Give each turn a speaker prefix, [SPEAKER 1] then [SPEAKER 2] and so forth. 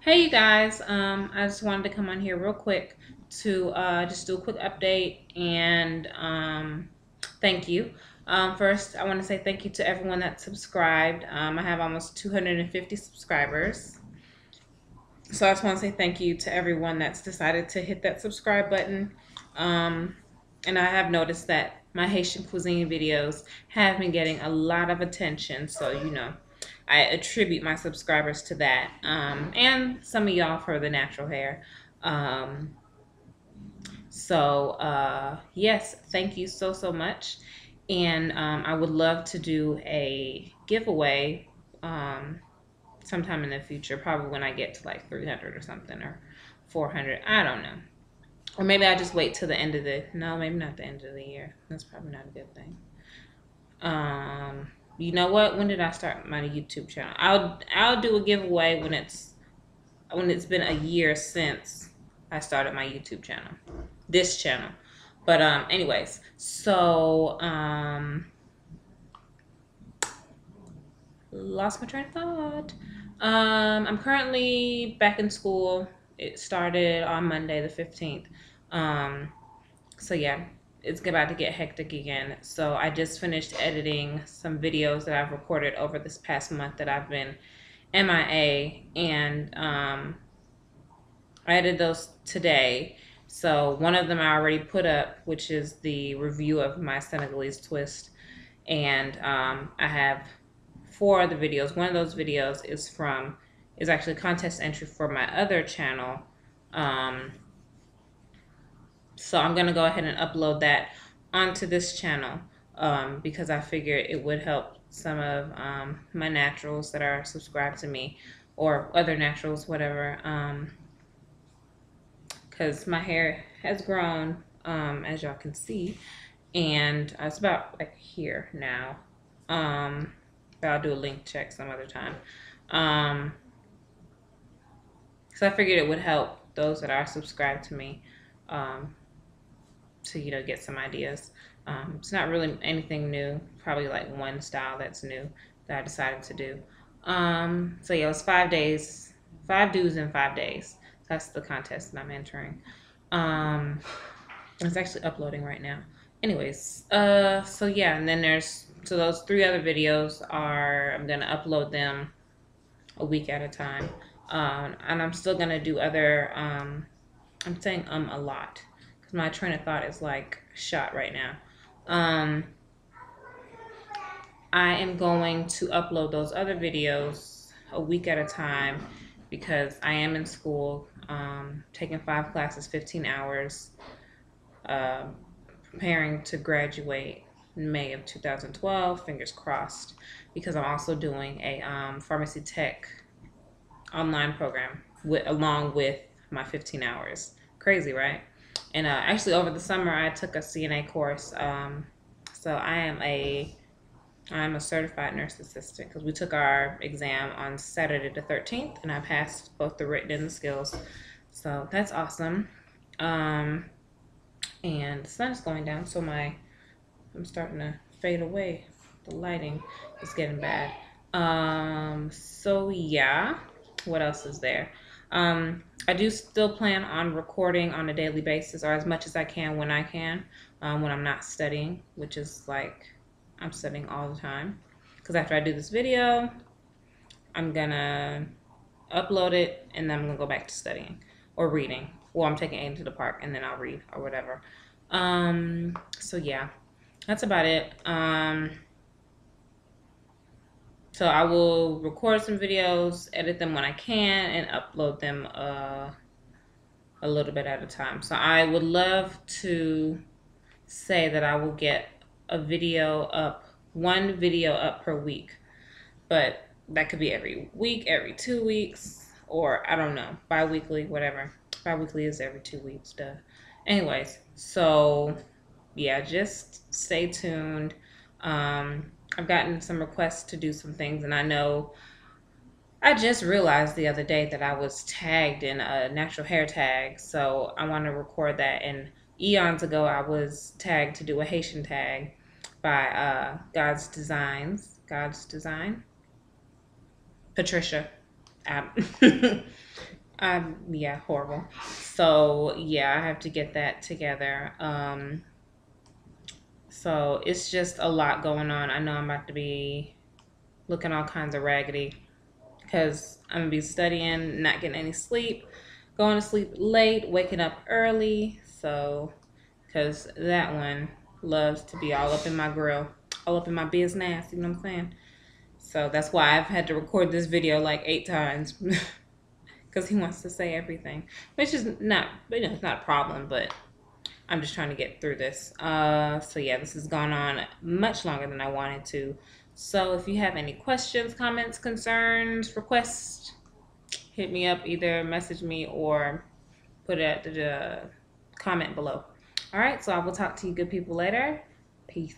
[SPEAKER 1] Hey you guys, I just wanted to come on here real quick to just do a quick update and thank you. First, I want to say thank you to everyone that subscribed. I have almost 250 subscribers. So I just want to say thank you to everyone that's decided to hit that subscribe button. Um, and I have noticed that my Haitian cuisine videos have been getting a lot of attention. So, I attribute my subscribers to that. And some of y'all for the natural hair. Um, yes, thank you so much. And I would love to do a giveaway sometime in the future, probably when I get to like 300 or something, or 400. I don't know. Or maybe I just wait till the end of no, maybe not the end of the year. That's probably not a good thing. You know what? When did I start my YouTube channel? I'll do a giveaway when it's been a year since I started my YouTube channel. This channel. But anyways, so lost my train of thought. I'm currently back in school. It started on Monday the 15th. So yeah, it's about to get hectic again. So I just finished editing some videos that I've recorded over this past month that I've been MIA, and I edited those today. So one of them I already put up, which is the review of my Senegalese twist, and I have four other videos. One of those videos is actually contest entry for my other channel. So I'm going to go ahead and upload that onto this channel because I figured it would help some of my naturals that are subscribed to me, or other naturals, whatever, because my hair has grown, as y'all can see, and it's about like here now. But I'll do a link check some other time. So I figured it would help those that are subscribed to me to get some ideas. It's not really anything new, probably like one style that's new that I decided to do. So yeah, it was 5 days, 5 do's in 5 days. That's the contest that I'm entering. It's actually uploading right now. Anyways, so yeah, and then those three other videos I'm gonna upload them a week at a time. And I'm still gonna do other, I'm saying a lot because my train of thought is like shot right now. I am going to upload those other videos a week at a time because I am in school, taking 5 classes, 15 hours, preparing to graduate in May of 2012, fingers crossed, because I'm also doing a pharmacy tech online program along with my 15 hours. Crazy, right? And actually, over the summer, I took a CNA course. So I'm a certified nurse assistant because we took our exam on Saturday the 13th, and I passed both the written and the skills. So that's awesome. And the sun is going down, so I'm starting to fade away. The lighting is getting bad. So yeah, what else is there? I do still plan on recording on a daily basis, or as much as I can when I can, when I'm not studying, which is like I'm studying all the time. Because after I do this video, I'm gonna upload it, and then I'm gonna go back to studying or reading. Well, I'm taking Aiden to the park, and then I'll read or whatever. So yeah, that's about it. So I will record some videos, edit them when I can, and upload them a little bit at a time. So I would love to say that I will get one video up per week, but that could be every week, every 2 weeks, or I don't know, bi-weekly, whatever. Bi-weekly is every 2 weeks, duh. Anyways, so yeah, just stay tuned. I've gotten some requests to do some things, and I just realized the other day that I was tagged in a natural hair tag, so I want to record that. And eons ago, I was tagged to do a Haitian tag by God's Design, Patricia. Yeah, horrible. So yeah, I have to get that together. So it's just a lot going on. I know I'm about to be looking all kinds of raggedy because I'm gonna be studying, not getting any sleep, going to sleep late, waking up early. So, because that one loves to be all up in my grill, all up in my business, you know what I'm saying? So that's why I've had to record this video like 8 times because he wants to say everything, which is not, it's not a problem, but I'm just trying to get through this. So yeah, this has gone on much longer than I wanted to. So if you have any questions, comments, concerns, requests, hit me up, either message me or put it at the comment below. All right, so I will talk to you good people later. Peace.